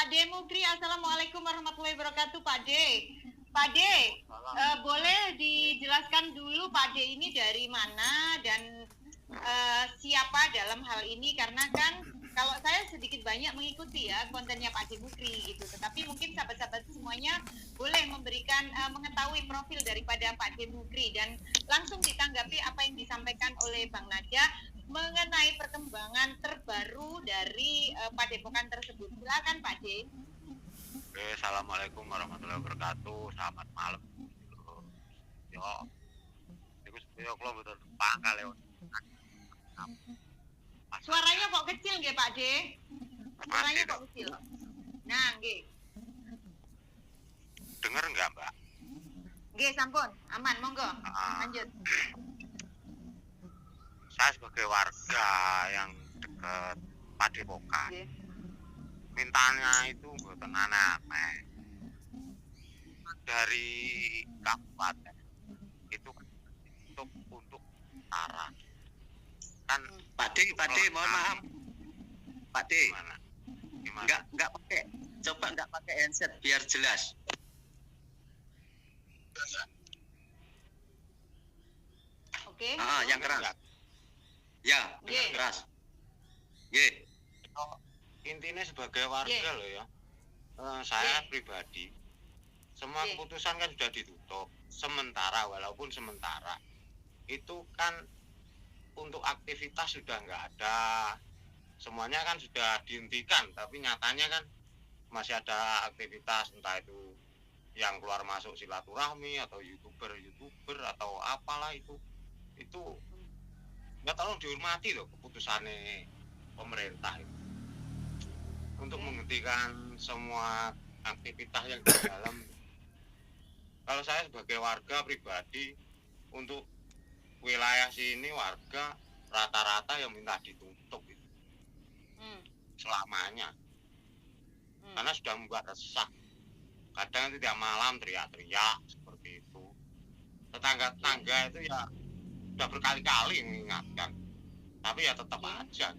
Pak D Mukri, Assalamualaikum warahmatullahi wabarakatuh, Pak D. Pak D, boleh dijelaskan dulu Pak D ini dari mana dan siapa dalam hal ini, karena kan kalau saya sedikit banyak mengikuti ya kontennya Pak D Mukri gitu, tetapi mungkin sahabat-sahabat semuanya boleh memberikan mengetahui profil daripada Pak D Mukri dan langsung ditanggapi apa yang disampaikan oleh Bang Najah mengenai perkembangan terbaru dari padepokan tersebut. Silakan Pak D. Oke, assalamualaikum warahmatullahi wabarakatuh. Selamat malam. Yo, itu kalau betul pangkal ya. Suaranya kok kecil nggih Pak D? Suaranya kok kecil. Nah, nggih. Dengar nggak Mbak? Nggih, sampun. Aman, monggo. Lanjut. Saya sebagai warga yang dekat Padepokan, mintanya itu buatan aneh-aneh dari kabupaten itu untuk saran kan. Pak D, mohon maaf Pak D, gimana? Nggak pakai, coba nggak pakai handset biar jelas. Oke. Yang keras. Ya, yang keras. Intinya sebagai warga loh ya, saya pribadi, semua keputusan kan sudah ditutup sementara, walaupun sementara itu kan untuk aktivitas sudah nggak ada, semuanya kan sudah dihentikan, tapi nyatanya kan masih ada aktivitas, entah itu yang keluar masuk silaturahmi atau youtuber atau apalah itu nggak, tolong dihormati loh keputusannya pemerintah itu untuk menghentikan semua aktivitas yang di dalam. Kalau saya sebagai warga pribadi, untuk wilayah sini warga rata-rata yang minta ditutup itu selamanya, karena sudah membuat resah. Kadang tiap malam teriak-teriak seperti itu. Tetangga-tetangga itu ya sudah berkali-kali mengingatkan, tapi ya tetap aja.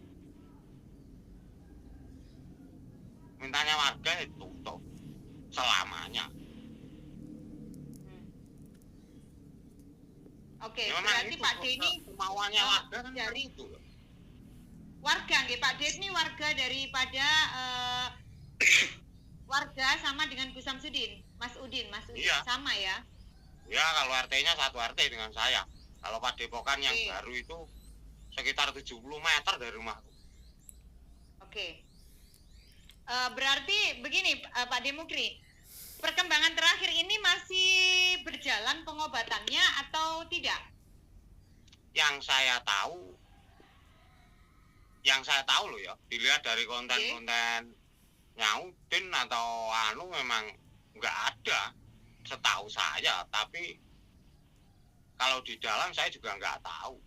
Mintanya warga itu tutup selamanya. Oke, berarti Pak D ini kemauannya warga kan dari itu. Warga nggih, Pak D ini warga daripada warga sama dengan Gus Samsudin, Mas Udin Iya. Sama ya? Ya, kalau RT-nya satu RT dengan saya. Kalau Padepokan yang baru itu sekitar 70 meter dari rumahku. Oke. Berarti begini Pak D Mukri, perkembangan terakhir ini masih berjalan pengobatannya atau tidak? Yang saya tahu loh ya, dilihat dari konten-konten Udin atau memang nggak ada setahu saya, tapi kalau di dalam saya juga nggak tahu.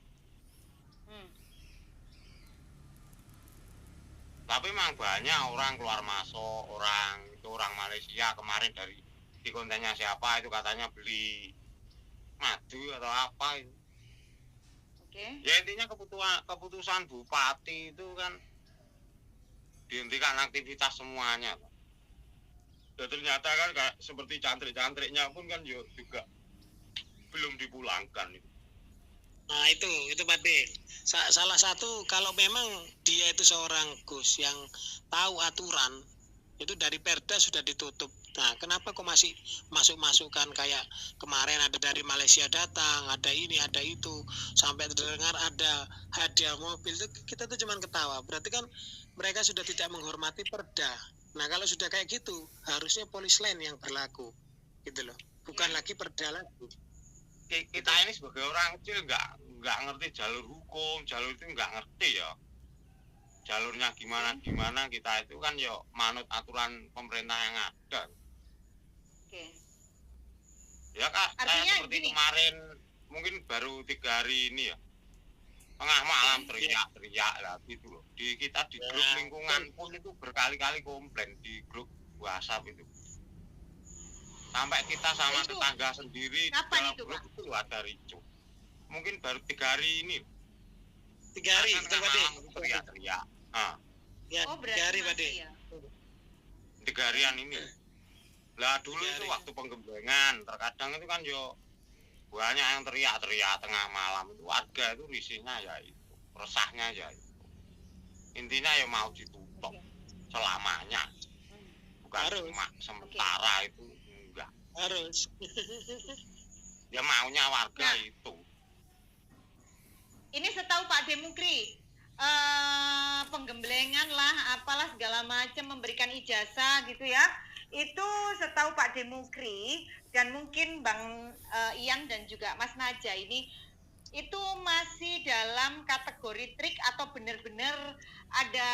Tapi memang banyak orang keluar masuk, orang Malaysia kemarin di kontennya siapa itu katanya beli madu atau apa itu. Ya intinya keputusan bupati itu kan dihentikan aktivitas semuanya. Dan ternyata kan kayak seperti cantrik-cantriknya pun kan juga belum dipulangkan itu. Nah itu Pak D. Salah satu, kalau memang dia itu seorang Gus yang tahu aturan, itu dari Perda sudah ditutup. Nah, kenapa kok masih masuk-masukkan kayak kemarin ada dari Malaysia datang, ada ini, ada itu, sampai terdengar ada hadiah mobil, itu kita tuh cuman ketawa. Berarti kan mereka sudah tidak menghormati Perda. Nah, kalau sudah kayak gitu, harusnya polis lain yang berlaku, gitu loh. Bukan lagi Perda lagi. Kita ini sebagai orang kecil nggak ngerti jalur hukum, jalur itu nggak ngerti ya. Jalurnya gimana kita itu kan ya manut aturan pemerintah yang ada. Ya Kak, saya seperti kemarin mungkin baru 3 hari ini ya, tengah malam teriak-teriak lah gitu loh. Kita di grup lingkungan pun itu berkali-kali komplain di grup WhatsApp itu. Sampai kita sama tetangga sendiri dalam grup itu ada ricuh. Mungkin baru 3 hari ini. 3 hari, Pak D. Teriak-teriak. Ya, 3 hari Pak D. Tegarian ini. Lah dulu itu waktu penggemblengan, terkadang itu kan yo banyak yang teriak-teriak tengah malam itu, warga itu risihnya ya itu, resahnya ya itu. Intinya ya mau ditutup selamanya, bukan Harus. cuma sementara itu, enggak. Harus. Ya maunya warga itu. Ini setahu Pak Demukri, penggemblengan lah, apalah segala macam, memberikan ijazah gitu ya. Itu setahu Pak Demukri dan mungkin Bang Ian dan juga Mas Naja ini, itu masih dalam kategori trik atau benar-benar ada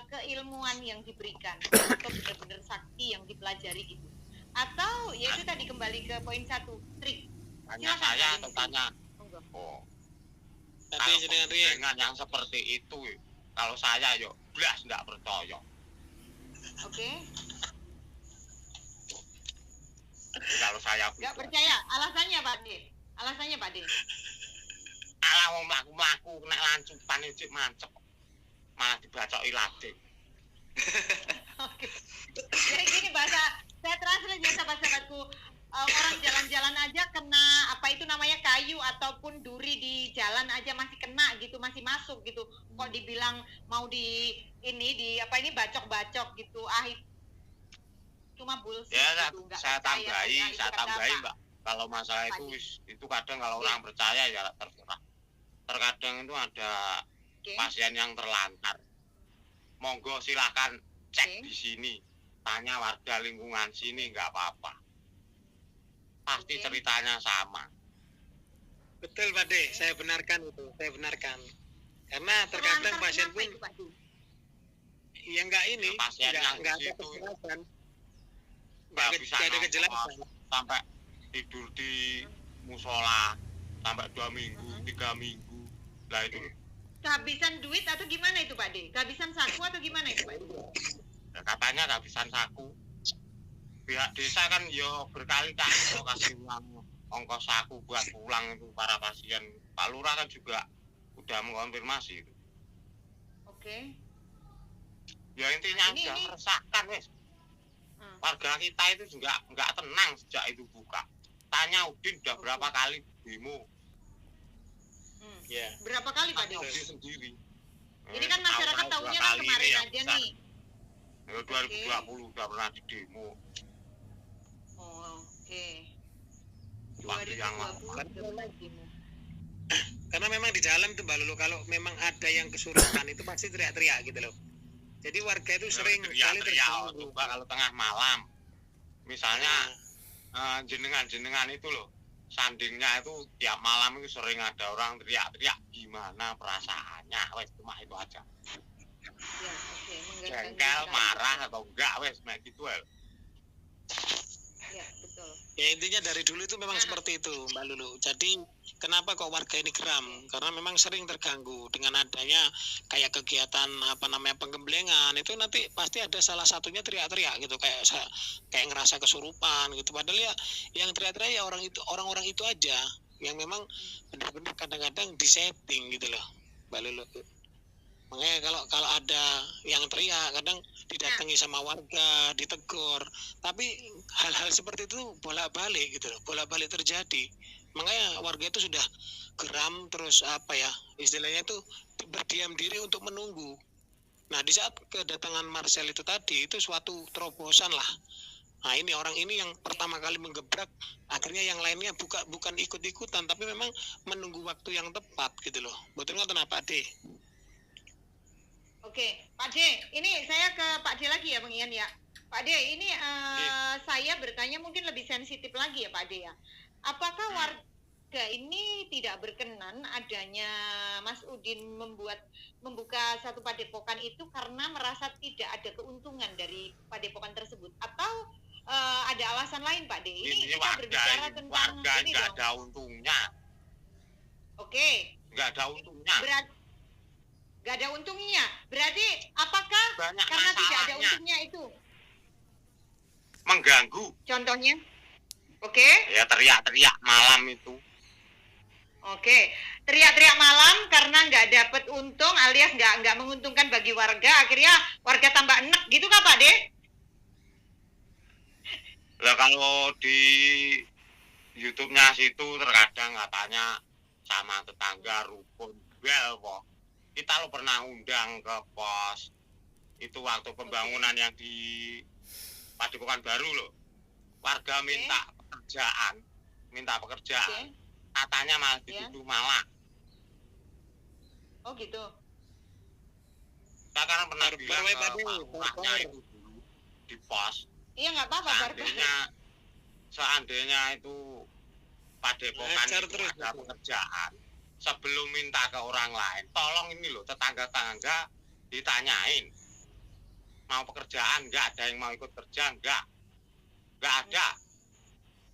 keilmuan yang diberikan atau benar-benar sakti yang dipelajari gitu. Atau ya itu tadi kembali ke poin 1, trik. Tanya Silakan, saya Pak atau Demukri. tanya, Monggo. oh, Tapi kalau jenengan riyen. penggemblengan yang seperti itu, kalau saya yo blas enggak percaya. Oke. Jadi kalau saya Nggak percaya, alasannya Pak De. Alasannya Pak De. Alah wong mlaku-mlaku nek lancupan iki mancep. Malah dibacoki lading. Oke. Jadi gini bahasa, saya translate ya sahabat-sahabatku. Orang jalan-jalan aja kena apa itu namanya kayu ataupun duri di jalan aja masih kena gitu, masih masuk gitu. Kok dibilang mau di ini di apa ini bacok-bacok gitu. Cuma bullshit Ya gitu, nggak saya percaya tambahi, itu saya kata tambahi, Pak. Mbak. Kalau masalah itu itu kadang kalau orang percaya ya terserah. Terkadang itu ada Oke. pasien yang terlantar. Monggo silahkan cek Oke. di sini. Tanya warga lingkungan sini nggak apa-apa. Pasti Oke. ceritanya sama. Betul Pak De, saya benarkan itu, saya benarkan. Karena terkadang Terlantar pasien kenapa pun itu, Pak De? ya enggak ini, Ya, pasien yang enggak di ada situ kejelasan. Nggak Enggak bisa ada nongkrong, kejelasan. sampai tidur di musola sampai 2 minggu, 3 minggu. Lah itu Kehabisan duit atau gimana itu Pak De? Kehabisan saku atau gimana itu Pak De? ya, katanya kehabisan saku. Pihak desa kan yo berkali-kali yo kasih uang ongkos saku buat pulang itu para pasien. Pak Lurah kan juga udah mengonfirmasi itu. Oke. Ya intinya Ini- udah ini- meresahkan wes. Hmm. Warga kita itu juga nggak tenang sejak itu buka. Tanya Udin udah Oke. berapa kali demo. Ya. Berapa kali Pak De? Tanya Udin sendiri. Ini kan masyarakat Tahu-tahu tahunya dua kan kali kemarin ini yang aja besar. nih. Ya, 2020 udah pernah di demo. Oh, oke. Waktu yang 2020 lama. udah mulai demo. Karena memang di jalan tuh Mbak Lulu, kalau memang ada yang kesurupan itu pasti teriak-teriak gitu loh. Jadi warga itu sering sekali teriak-teriak terganggu. coba kalau tengah malam. Misalnya jenengan-jenengan itu loh, sandingnya itu tiap malam itu sering ada orang teriak-teriak, gimana perasaannya, wes cuma itu aja. Ya, oke. Mengganggu Jengkel, kita. marah atau enggak, wes kayak gitu ya. Ya, betul. Ya intinya dari dulu itu memang seperti itu Mbak Lulu. Jadi kenapa kok warga ini geram? Karena memang sering terganggu dengan adanya kayak kegiatan apa namanya penggemblengan itu nanti pasti ada salah satunya teriak-teriak gitu kayak ngerasa kesurupan gitu. Padahal ya yang teriak-teriak ya orang-orang itu aja yang memang benar-benar kadang-kadang disetting gitu loh Mbak Lulu. Makanya kalau ada yang teriak kadang didatangi sama warga, ditegur. Tapi hal-hal seperti itu bolak-balik gitu loh, bolak-balik terjadi. Makanya warga itu sudah geram terus apa ya, istilahnya itu berdiam diri untuk menunggu. Nah di saat kedatangan Marcel itu tadi itu suatu terobosan lah. Nah ini orang ini yang pertama kali menggebrak, akhirnya yang lainnya bukan ikut-ikutan tapi memang menunggu waktu yang tepat gitu loh. Betul nggak kenapa Ade? Oke, Pak D, ini saya ke Pak D lagi ya, Bang Ian ya. Pak D, ini saya bertanya mungkin lebih sensitif lagi ya, Pak D ya. Apakah warga ini tidak berkenan adanya Mas Udin membuka satu padepokan itu karena merasa tidak ada keuntungan dari padepokan tersebut, atau ada alasan lain, Pak D? Ini kita berbicara tentang warga ini nggak dong. ada untungnya, Oke, nggak ada untungnya. Nggak ada untungnya. Berarti apakah Banyak karena tidak ada masalahnya. untungnya itu? Mengganggu. Contohnya? Oke. Ya teriak-teriak malam itu. Oke, teriak-teriak malam karena nggak dapat untung alias nggak menguntungkan bagi warga, akhirnya warga tambah enek gitu kah Pak De? Lah kalau di YouTube-nya situ terkadang katanya sama tetangga rukun duel kok. Kita lo pernah undang ke pos itu waktu pembangunan yang di Padepokan Baru loh. Warga minta pekerjaan. Katanya malah dituduh malah. Oh gitu. Saya kan pernah bilang ke Pak Lurahnya itu dulu di pos. Iya nggak apa-apa. Seandainya itu Padepokan itu ada pekerjaan, sebelum minta ke orang lain, tolong ini loh tetangga-tetangga ditanyain mau pekerjaan nggak, ada yang mau ikut kerja nggak ada.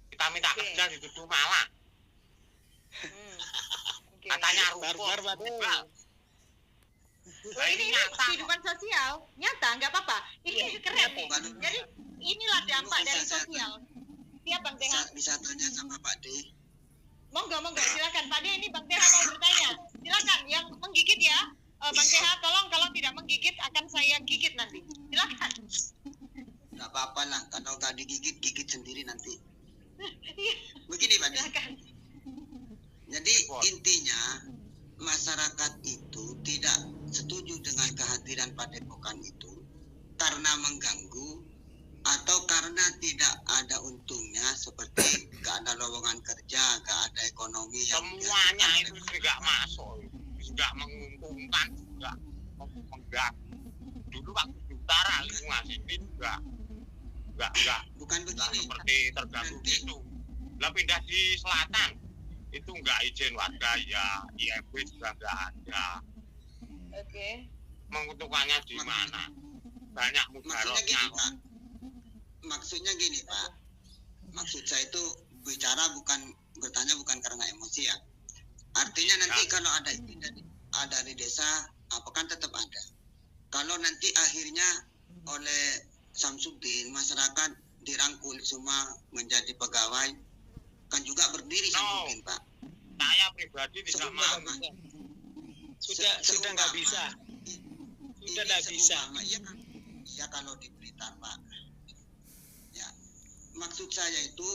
Kita minta kerja dituduh malah. Katanya rukun. Oh, ini nyata kehidupan sosial nyata, nggak apa-apa. Ini keren nih. Jadi inilah dampak dari sosial. Siap Bang Teha? Bisa tanya sama Pak D. Monggo, silakan Pak D. Ini Bang Teha mau bertanya. Silakan, yang menggigit ya. Bang Teha, tolong kalau tidak menggigit akan saya gigit nanti. Silakan. Nggak apa-apa lah, kalau nggak digigit, gigit sendiri nanti. Begini Pak D. Silakan. Jadi intinya masyarakat itu tidak setuju dengan kehadiran Padepokan itu karena mengganggu atau karena tidak ada untungnya, seperti nggak ada lowongan kerja, nggak ada ekonomi yang semuanya itu nggak masuk, nggak menguntungkan, nggak mengganggu. Dulu waktu di utara lingkungan sini juga nggak bukan begini seperti terganggu gitu. Lah pindah di selatan itu nggak izin warga ya, IMB juga nggak ada. Oke. Menguntungkannya di mana? Banyak mudaratnya. Maksudnya gini Pak, maksud saya itu bertanya bukan karena emosi ya. Artinya nanti kalau ada di desa, apa kan tetap ada. Kalau nanti akhirnya oleh Samsudin masyarakat dirangkul semua menjadi pegawai, kan juga berdiri Samsudin Pak. Saya pribadi tidak mau. Sudah nggak bisa. Sudah nggak bisa. Iya kalau di Blitar Pak. Ya, maksud saya itu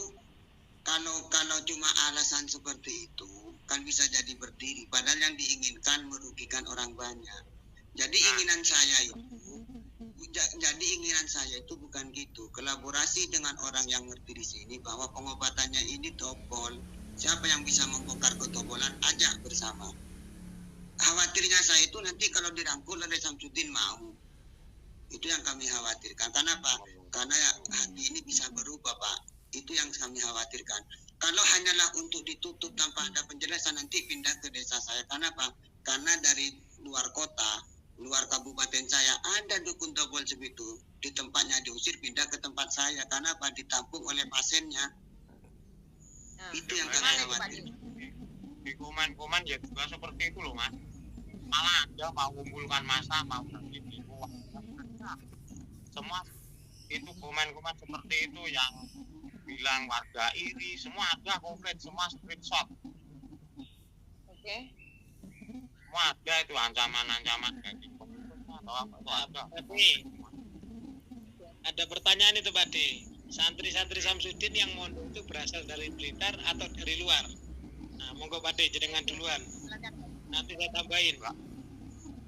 kalau cuma alasan seperti itu kan bisa jadi berdiri. Padahal yang diinginkan merugikan orang banyak. Jadi inginan saya itu bukan gitu. Kolaborasi dengan orang yang ngerti di sini bahwa pengobatannya ini topol. Siapa yang bisa membongkar ketopolan, ajak bersama. Khawatirnya saya itu nanti kalau dirangkul oleh Samsudin mau. Itu yang kami khawatirkan. Kenapa? Karena hati ini bisa berubah Pak. Itu yang kami khawatirkan. Kalau hanyalah untuk ditutup tanpa ada penjelasan, nanti pindah ke desa saya. Kenapa? Karena dari luar kota, luar kabupaten saya ada dukun topol segitu. Di tempatnya diusir, pindah ke tempat saya. Kenapa? Ditampung oleh pasiennya. Itu yang kami khawatir. Di kuman-kuman ya juga seperti itu loh Mas. Malah ada mau mengumpulkan massa, mau begini, semua itu kuman-kuman seperti itu yang bilang warga iri, semua ada komplit, semua screenshot. Oke. Semua ada itu ancaman-ancaman dari pemerintah atau apa itu ada. Tapi ada pertanyaan itu Pak D. Santri-santri Samsudin yang mondok itu berasal dari Blitar atau dari luar? Nah, monggo Pak D, jenengan duluan. Nanti saya tambahin.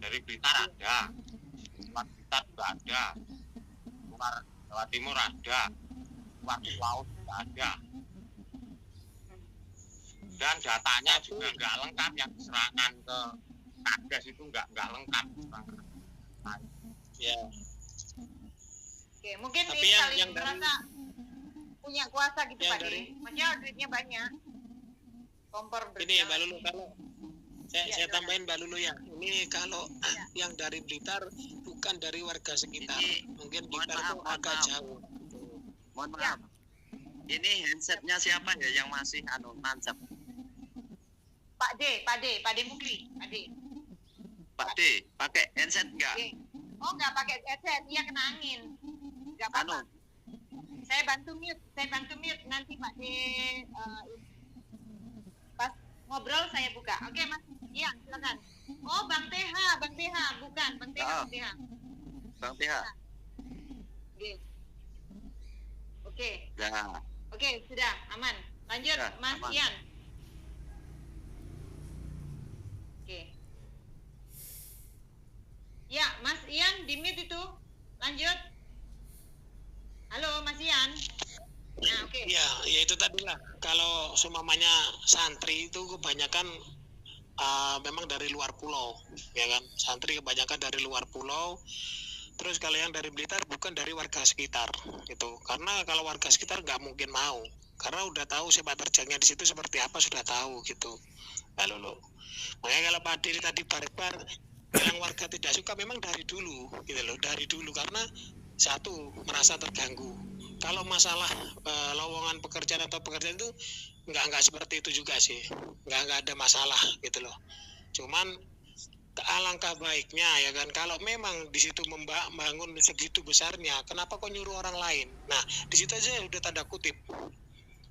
Dari Blitar ada, luar Blitar juga ada, luar Jawa Timur ada, luar laut juga ada. Dan datanya juga nggak lengkap, yang diserahkan ke Kades itu nggak lengkap. Ya. Oke, mungkin Tapi ini yang merasa punya kuasa gitu yang Pak dari- D. Maksudnya duitnya banyak. Kompor Ini berjalan. Mbak Lulu, kalau saya tambahin Mbak Lulu ya. Ini kalau yang dari Blitar bukan dari warga sekitar. Mungkin Blitar itu agak jauh. Mohon maaf. Ini handsetnya siapa ya yang masih nancap? Pak D Mukli, Pak D. Pak D, pakai handset enggak? Oke. Oh nggak pakai headset, iya kena angin. Nggak apa-apa. Saya bantu mute nanti Pak D pas ngobrol saya buka. Oke Mas, iya silakan. Oh Bang TH, bukan Bang TH, Oh. Bang TH. Bang TH. Oke. Oke. Nah, Ya. Oke, sudah aman. Lanjut, Ya, Mas aman. Ian. Oke. Ya, Mas Ian di mute itu. Lanjut. Halo, Mas Ian. Nah, oke. Ya itu tadi lah. Kalau seumpamanya santri itu kebanyakan memang dari luar pulau, ya kan? Santri kebanyakan dari luar pulau. Terus kalau yang dari Blitar bukan dari warga sekitar, gitu. Karena kalau warga sekitar nggak mungkin mau, karena udah tahu sepak terjangnya di situ seperti apa, sudah tahu gitu. Kalau lo, makanya kalau Pak Diri tadi barbar, yang warga tidak suka memang dari dulu, gitu loh, dari dulu karena satu merasa terganggu. Kalau masalah lowongan pekerjaan atau pekerjaan itu nggak seperti itu juga sih, nggak ada masalah gitu loh. Cuman alangkah baiknya ya kan kalau memang di situ membangun segitu besarnya, kenapa kok nyuruh orang lain? Nah di situ aja udah tanda kutip,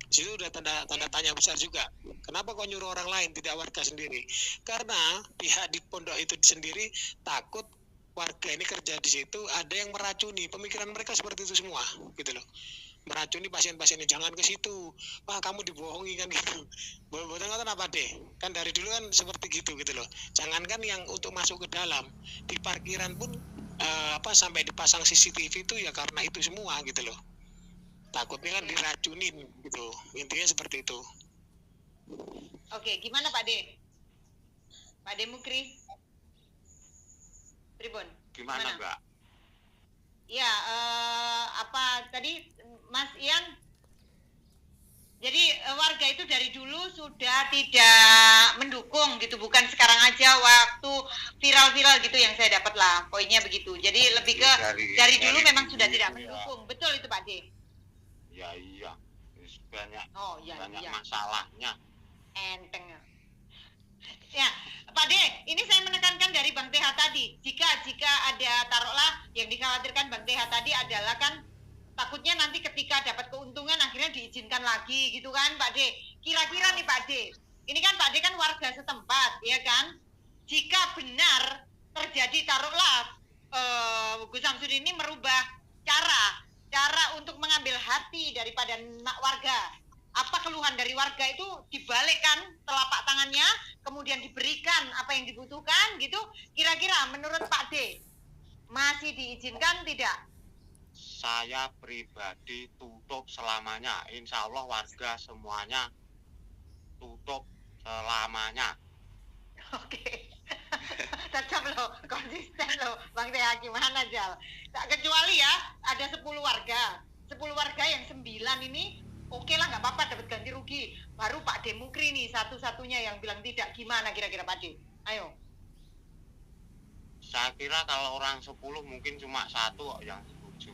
di situ udah tanda tanya besar juga. Kenapa kok nyuruh orang lain tidak warga sendiri? Karena pihak di pondok itu sendiri takut warga ini kerja di situ ada yang meracuni, pemikiran mereka seperti itu semua gitu loh, meracuni pasien-pasiennya, jangan ke situ, wah kamu dibohongi kan gitu. Betul apa deh, kan dari dulu kan seperti gitu gitu loh. Jangankan yang untuk masuk ke dalam, di parkiran pun sampai dipasang CCTV itu ya karena itu semua gitu loh, takutnya kan diracunin gitu, intinya seperti itu. Oke, gimana Pak De? Pak De Mukri? Pribon? Gimana, Mbak? Ya, apa tadi Mas Ian? Jadi warga itu dari dulu sudah tidak mendukung gitu, bukan sekarang aja waktu viral-viral gitu yang saya dapat lah, poinnya begitu. Jadi lebih ke dari dulu memang sudah tidak mendukung, betul itu Pak De? Ya iya, banyak banyak iya. masalahnya. Enteng. Ya, Pak De, ini saya menekankan dari Bang TH tadi. Jika ada taruhlah yang dikhawatirkan Bang TH tadi adalah kan takutnya nanti ketika dapat keuntungan akhirnya diizinkan lagi gitu kan Pak De. Kira-kira nih Pak De, ini kan Pak De kan warga setempat ya kan. Jika benar terjadi taruhlah Gus Samsudin ini merubah cara untuk mengambil hati daripada warga. Apa keluhan dari warga itu dibalikkan telapak tangannya, kemudian diberikan apa yang dibutuhkan gitu. Kira-kira menurut Pak D masih diizinkan tidak? Saya pribadi tutup selamanya. Insya Allah warga semuanya tutup selamanya. Oke. Tetap loh, konsisten loh Bang Teh gimana Jal? Tak kecuali ya ada 10 warga. 10 warga yang 9 ini oke lah nggak apa-apa dapat ganti rugi. Baru Pak De Mukri nih satu-satunya yang bilang tidak. Gimana kira-kira Pak De? Ayo. Saya kira kalau orang 10 mungkin cuma 1 yang setuju.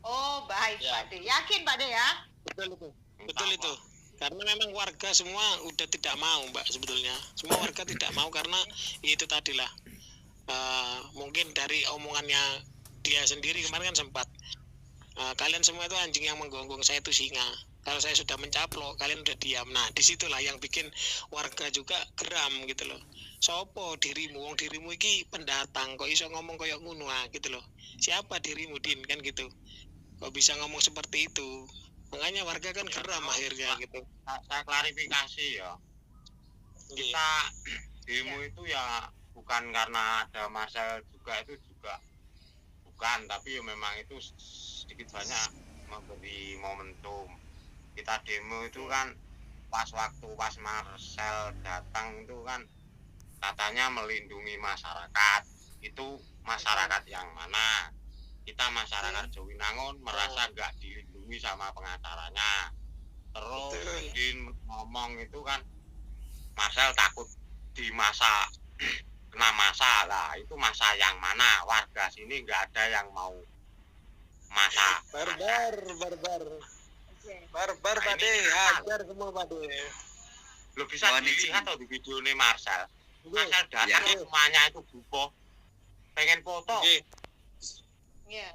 Oh baik Ya. Pak De. Yakin Pak De ya? Betul itu. Betul itu. Karena memang warga semua udah tidak mau Mbak sebetulnya. Semua warga tidak mau karena itu tadilah. Mungkin dari omongannya dia sendiri kemarin kan sempat. Kalian semua itu anjing yang menggonggong, saya itu singa. Kalau saya sudah mencaplok, kalian udah diam. Nah, disitulah yang bikin warga juga geram gitu loh. Sopo dirimu, wong dirimu iki pendatang, kok iso ngomong koyok ngono gitu loh. Siapa dirimu Din kan gitu. Kok bisa ngomong seperti itu? Makanya warga kan geram akhirnya gitu. Saya klarifikasi ya. Kita demo itu ya bukan karena ada Marcel juga, itu juga bukan, tapi ya memang itu sedikit banyak memberi momentum. Kita demo itu kan pas Marcel datang itu kan katanya melindungi masyarakat. Itu masyarakat yang mana? Kita masyarakat Jowinangun merasa nggak dilindungi sama pengacaranya. Terus Din ngomong itu kan Marcel takut di masa kena masa lah, itu masa yang mana? Warga sini nggak ada yang mau masa barbar Pak De, hajar semua Pak De. lo bisa dilihat atau di video ini Marcel datang semuanya itu buboh pengen foto, Iya.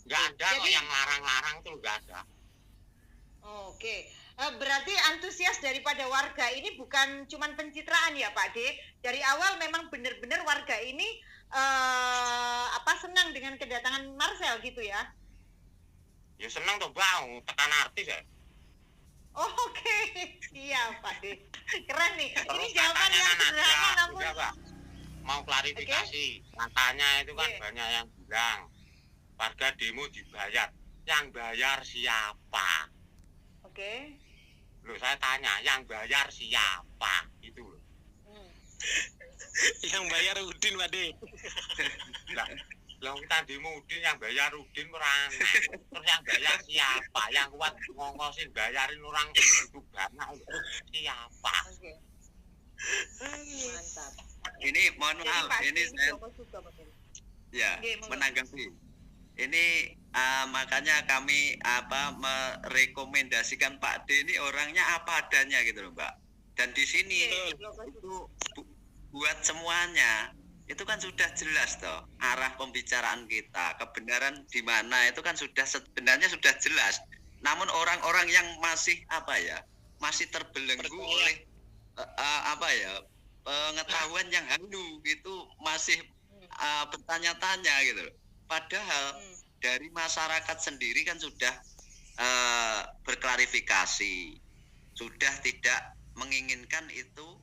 nggak ada kok yang larang-larang tuh, nggak ada. Oke. Berarti antusias daripada warga ini bukan cuman pencitraan ya Pak De. Dari awal memang benar-benar warga ini senang dengan kedatangan Marcel gitu ya. Ya seneng toh Mbak, tekan artis ya. Oke, siap Pak De. Keren nih. Ini Terus jawaban katanya yang kan sederhana ada, namun udah Mbak, mau klarifikasi. Katanya itu kan Oke. banyak yang bilang warga demo dibayar. Yang bayar siapa? Oke. Loh saya tanya, yang bayar siapa? Itu loh. Yang bayar Udin Pak De. Lah kita demo Udin, yang bayar Udin orang. Terus yang bayar siapa? Yang kuat ngongkosin bayarin orang itu banyak itu siapa? Oke. Mantap. Ini mohon Jadi maaf, Pak ini De saya Joko suka Pak De. ya Oke, monggo. menanggapi. Ini makanya kami merekomendasikan Pak D ini orangnya apa adanya gitu loh Mbak. Dan di sini Oke, Joko suka. itu buat semuanya itu kan sudah jelas toh arah pembicaraan kita, kebenaran di mana itu kan sudah sebenarnya sudah jelas. Namun orang-orang yang masih masih terbelenggu Percaya. oleh pengetahuan yang handu itu masih bertanya-tanya gitu loh. Padahal dari masyarakat sendiri kan sudah berklarifikasi, sudah tidak menginginkan itu